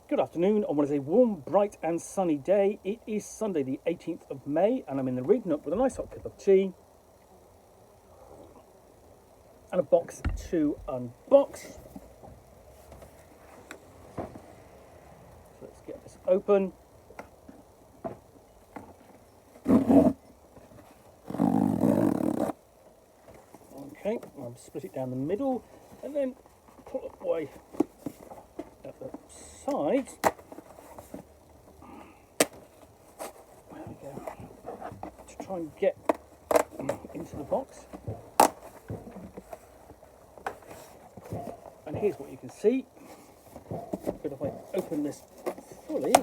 Good afternoon on what is a warm, bright and sunny day. It is Sunday the 18th of May and I'm in the Read Nook with a nice hot cup of tea and a box to unbox. So let's get this open. Okay, I'll split it down the middle and then pull it away at the sides. There we go. To try and get into the box. And here's what you can see. But if I open this fully,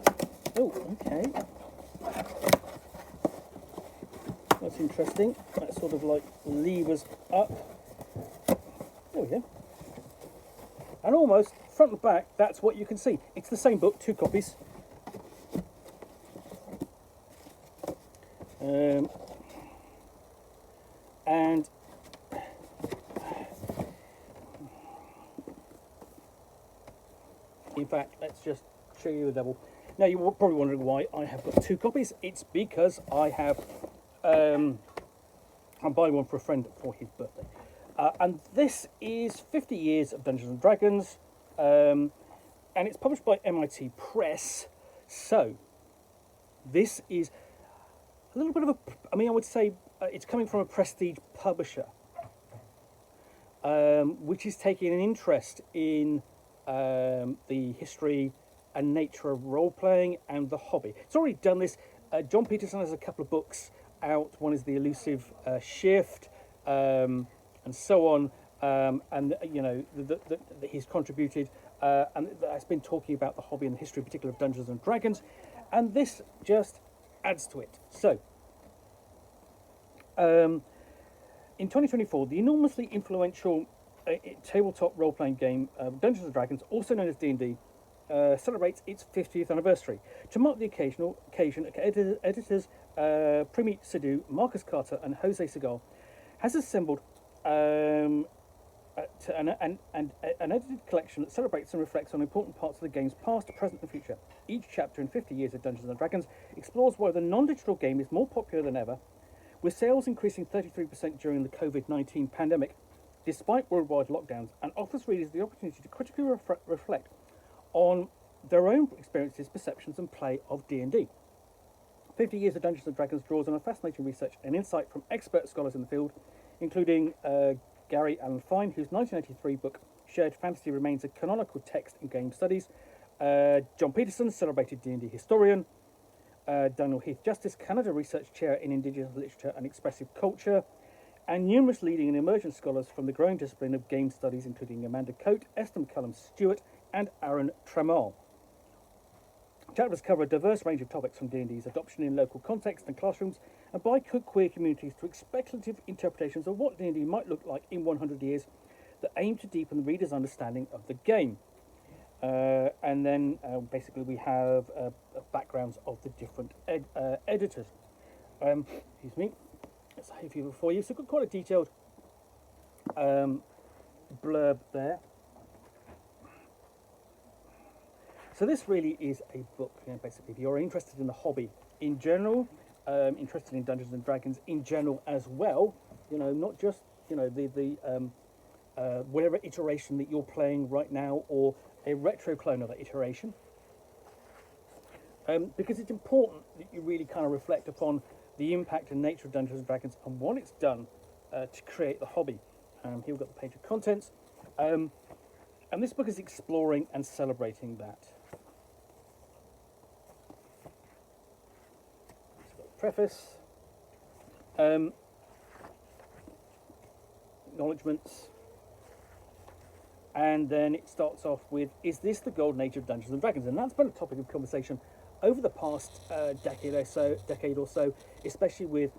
oh, okay. That's interesting. That sort of like levers up. There we go. And almost front and back, that's what you can see. It's the same book, 2 copies. And in fact, let's just show you the double. Now you're probably wondering why I have got 2 copies. It's because I have I'm buying one for a friend for his birthday. And this is 50 Years of Dungeons and Dragons, and it's published by MIT Press. So this is a little bit of I would say it's coming from a prestige publisher, which is taking an interest in the history and nature of role-playing and the hobby. It's already done this. Jon Peterson has a couple of books out. One is The Elusive Shift, and so on, and you know that he's contributed, and that's been talking about the hobby and the history, in particular of Dungeons and Dragons, and this just adds to it. So, in 2024, the enormously influential tabletop role-playing game Dungeons and Dragons, also known as D&D, celebrates its 50th anniversary. To mark the occasion, editors Premeet Sidhu, Marcus Carter, and Jose Zagal has assembled an edited collection that celebrates and reflects on important parts of the game's past, present, and future. Each chapter in 50 Years of Dungeons and Dragons explores why the non-digital game is more popular than ever, with sales increasing 33% during the COVID-19 pandemic, despite worldwide lockdowns, and offers readers the opportunity to critically reflect on their own experiences, perceptions, and play of D&D. 50 Years of Dungeons and Dragons draws on a fascinating research and insight from expert scholars in the field, including Gary Allen Fine, whose 1983 book Shared Fantasy remains a canonical text in game studies, Jon Peterson, celebrated D&D historian, Daniel Heath Justice, Canada Research Chair in Indigenous Literature and Expressive Culture, and numerous leading and emergent scholars from the growing discipline of game studies, including Amanda Cote, Esther MacCallum-Stewart, and Aaron Trammell. Chapters cover a diverse range of topics from D&D's adoption in local context and classrooms, and by queer communities through speculative interpretations of what D&D might look like in 100 years that aim to deepen the reader's understanding of the game. And then basically we have backgrounds of the different editors. Excuse me. Let's have a few for you. So I've got quite a detailed blurb there. So this really is a book, basically, if you're interested in the hobby in general, interested in Dungeons and Dragons in general as well, not just, whatever iteration that you're playing right now or a retro clone of that iteration. Because it's important that you really kind of reflect upon the impact and nature of Dungeons and Dragons and what it's done to create the hobby. Here we've got the page of contents. And this book is exploring and celebrating that. Preface, acknowledgements, and then it starts off with, is this the golden age of Dungeons and Dragons? And that's been a topic of conversation over the past decade or so, especially with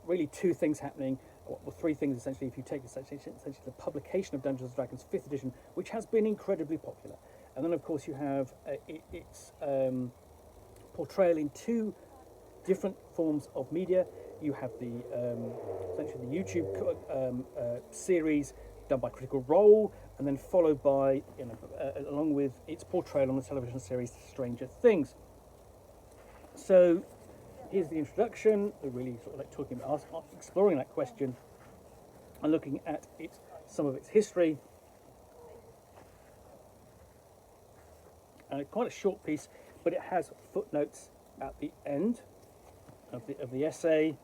really 2 things happening, well 3 things essentially, if you take essentially the publication of Dungeons and Dragons 5th edition, which has been incredibly popular. And then of course you have its portrayal in 2 different forms of media. You have the essentially the YouTube series done by Critical Role, and then followed by, along with its portrayal on the television series Stranger Things. So here's the introduction. We're really sort of like talking about exploring that question and looking at some of its history. Quite a short piece, but it has footnotes at the end of the essay.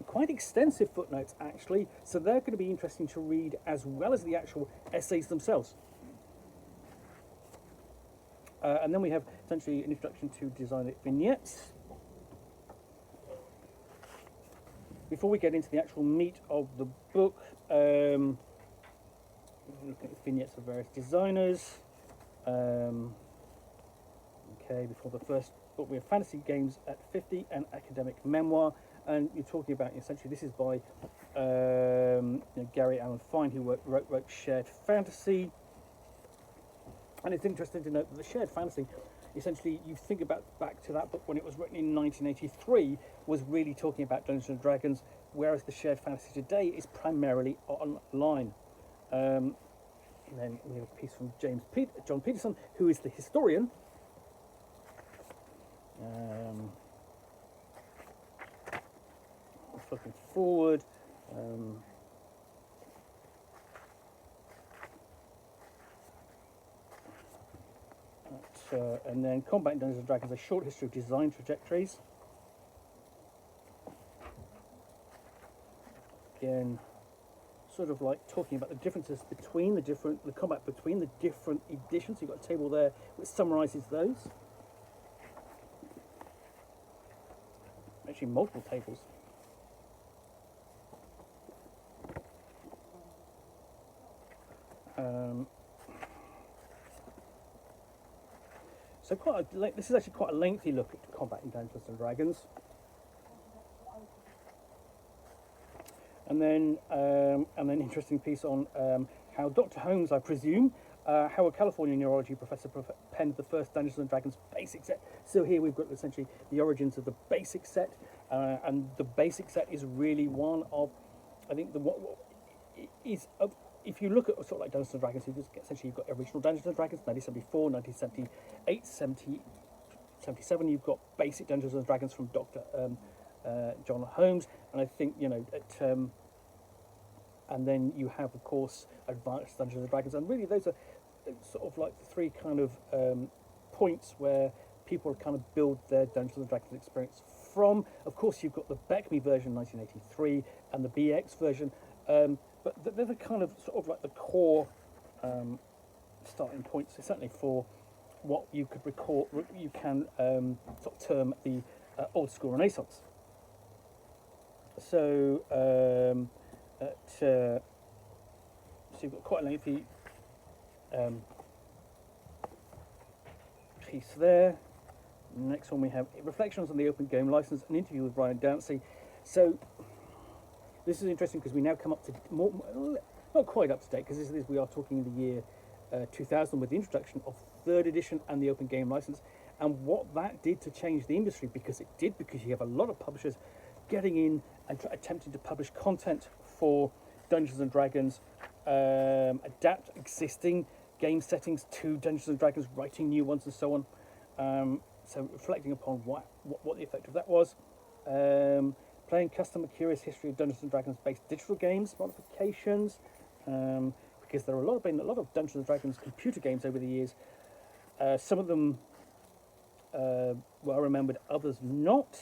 Quite extensive footnotes, actually, so they're going to be interesting to read as well as the actual essays themselves. And then we have essentially an introduction to designer vignettes. Before we get into the actual meat of the book, looking at vignettes of various designers. Before the first book, we have Fantasy Games at 50 and Academic Memoir. And you're talking about, essentially, this is by Gary Allen Fine, who wrote Shared Fantasy. And it's interesting to note that the Shared Fantasy, essentially, you think about back to that book when it was written in 1983, was really talking about Dungeons and Dragons, whereas the Shared Fantasy today is primarily online. And then we have a piece from Jon Peterson, who is the historian. Looking forward, and then Combat in Dungeons & Dragons, a short history of design trajectories. Again, sort of like talking about the differences between the combat between the different editions. You've got a table there which summarises those. Actually, multiple tables. So this is actually quite a lengthy look at combat in Dungeons and Dragons. And then interesting piece on how Dr. Holmes, I presume, how a California neurology professor penned the first Dungeons and Dragons basic set. So here we've got essentially the origins of the basic set, and the basic set is really one of, I think, if you look at sort of like Dungeons and Dragons, essentially you've got original Dungeons and Dragons, 1974, 1978, 77. You've got basic Dungeons and Dragons from Dr. Jon Holmes, and I think and then you have, of course, advanced Dungeons and Dragons, and really those are sort of like the three kind of points where people kind of build their Dungeons and Dragons experience from. Of course, you've got the BECMI version, 1983, and the BX version. But they're the kind of sort of like the core starting points, certainly for what you could sort of term the old school Renaissance. So, so you've got quite a lengthy piece there. Next one we have Reflections on the Open Game License, an interview with Ryan Downsey. So this is interesting because we now come up to more, not quite up to date, because we are talking in the year 2000 with the introduction of 3rd edition and the Open Game License, and what that did to change the industry, because you have a lot of publishers getting in and attempting to publish content for Dungeons and Dragons, adapt existing game settings to Dungeons and Dragons, writing new ones and so on. So reflecting upon what the effect of that was. Playing custom and curious history of Dungeons and Dragons based digital games modifications, because there have been a lot of Dungeons and Dragons computer games over the years. Some of them well remembered, others not.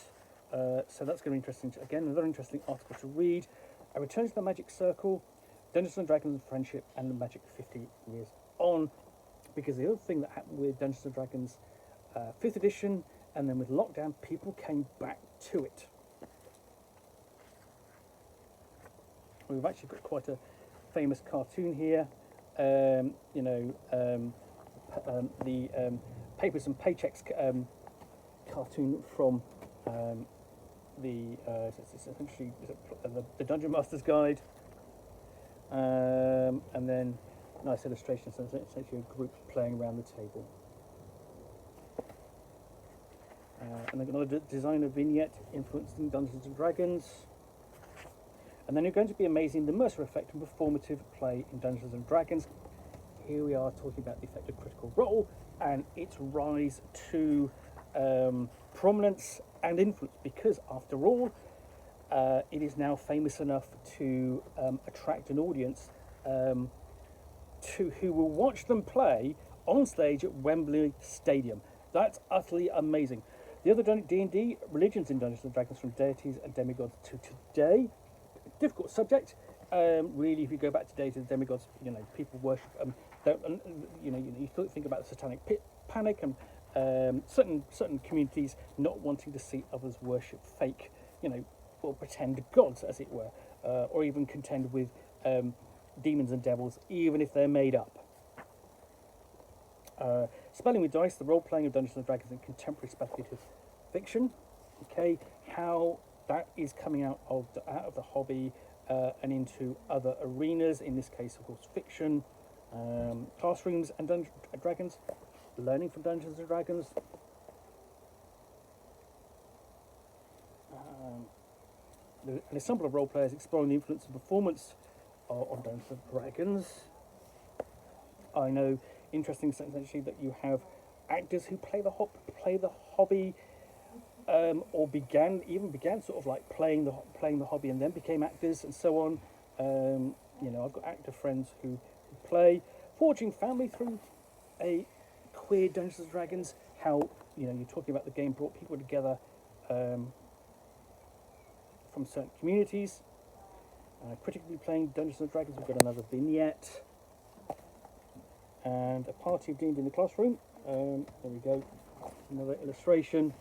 So that's going to be interesting. Again, another interesting article to read. A Return to the Magic Circle, Dungeons and Dragons and Friendship, and the Magic 50 years on. Because the other thing that happened with Dungeons and Dragons 5th edition, and then with lockdown, people came back to it. We've actually got quite a famous cartoon here. The Papers and Paychecks cartoon from essentially the Dungeon Master's Guide, and then nice illustrations. So it's essentially a group playing around the table. And then another designer vignette influencing Dungeons and Dragons. And then you're going to be amazing the immersive effect and performative play in Dungeons and Dragons. Here we are talking about the effect of Critical Role and its rise to prominence and influence, because after all, it is now famous enough to attract an audience who will watch them play on stage at Wembley Stadium. That's utterly amazing. The other D&D religions in Dungeons and Dragons, from deities and demigods to today, difficult subject. Really, if you go back to deities and demigods, people worship. You think about the Satanic Panic and certain communities not wanting to see others worship fake, or pretend gods, as it were, or even contend with demons and devils, even if they're made up. Spelling with dice, the role-playing of Dungeons and Dragons in contemporary speculative fiction. Okay, how that is coming out of the hobby and into other arenas. In this case, of course, fiction, classrooms and Dungeons and Dragons, learning from Dungeons and Dragons. An ensemble of role players exploring the influence and performance of Dungeons and Dragons. I know, interesting essentially, that you have actors who play the hobby, or began sort of like playing the hobby and then became actors and so on. I've got actor friends who play, forging family through a queer Dungeons and Dragons. How you're talking about the game brought people together from certain communities. Critically playing Dungeons and Dragons, we've got another vignette. And a party of D&D in the classroom. There we go. Another illustration.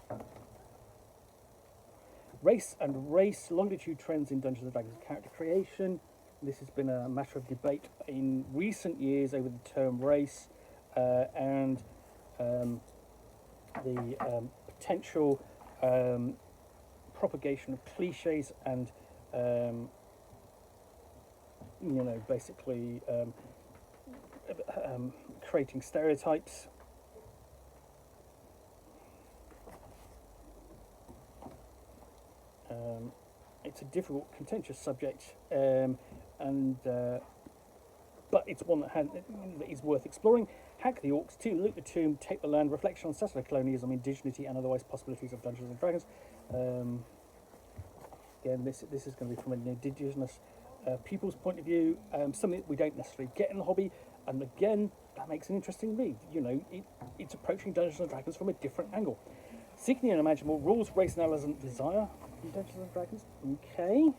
Race and race longitude trends in Dungeons and Dragons character creation. This has been a matter of debate in recent years over the term race and the potential propagation of cliches and basically creating stereotypes. It's a difficult, contentious subject, but it's one that is worth exploring. Hack the Orcs, Loot the Tomb, Take the Land, reflection on settler colonialism, indigeneity, and otherwise possibilities of Dungeons and Dragons. Again, this is going to be from an indigenous people's point of view, something that we don't necessarily get in the hobby, and again, that makes an interesting read. It's approaching Dungeons and Dragons from a different angle. Seeking the unimaginable, rules, race, analysis, and desire in Dungeons and Dragons. Okay.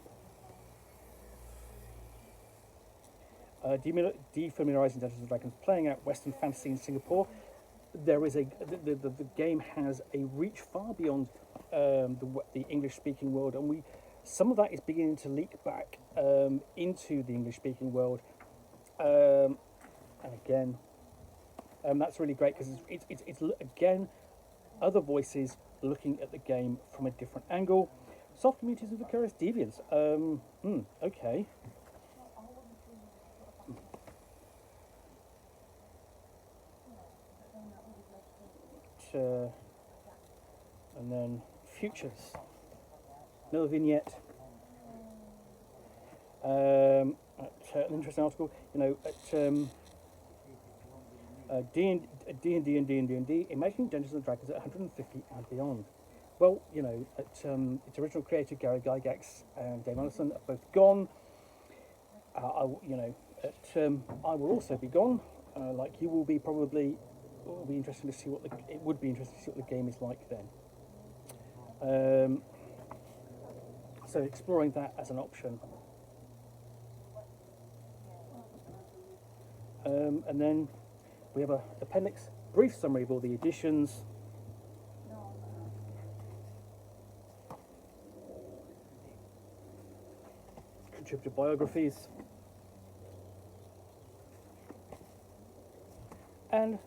Defamiliarizing Dungeons and Dragons, playing out Western fantasy in Singapore. There is the game has a reach far beyond the English-speaking world, and some of that is beginning to leak back into the English-speaking world. And again, that's really great because it's again other voices looking at the game from a different angle. Soft communities of vicarious deviance. Okay. And then futures. Another vignette. An interesting article. At D&D, imagining Dungeons and Dragons at 150 and beyond. Well, its original creator Gary Gygax and Dave Anderson are both gone. I will also be gone, like you will be probably. It would be interesting to see what the game is like then. So exploring that as an option. And then we have an appendix, brief summary of all the editions. Contributor biographies. And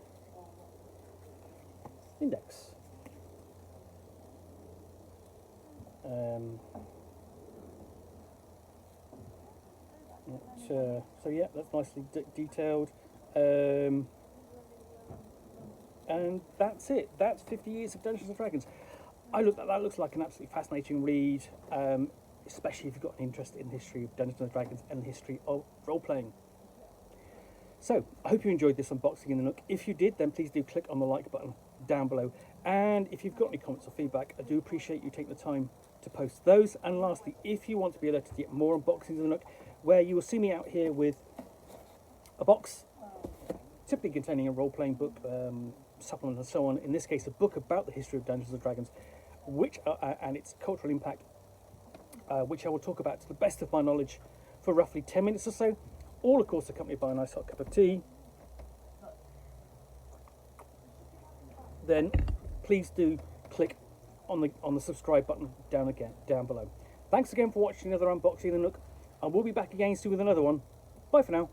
index. So yeah, that's nicely detailed. And that's it. That's 50 years of Dungeons and Dragons. That looks like an absolutely fascinating read. especially if you've got an interest in the history of Dungeons and Dragons and the history of role-playing. So, I hope you enjoyed this unboxing in the Nook. If you did, then please do click on the like button down below. And if you've got any comments or feedback, I do appreciate you taking the time to post those. And lastly, if you want to be alerted to get more unboxings in the Nook, where you will see me out here with a box, typically containing a role-playing book, supplement and so on. In this case, a book about the history of Dungeons and Dragons, which and its cultural impact, which I will talk about to the best of my knowledge for roughly 10 minutes or so. All, of course, accompanied by a nice hot cup of tea. Then please do click on the subscribe button down below. Thanks again for watching another unboxing of the Nook. I will be back again soon with another one. Bye for now.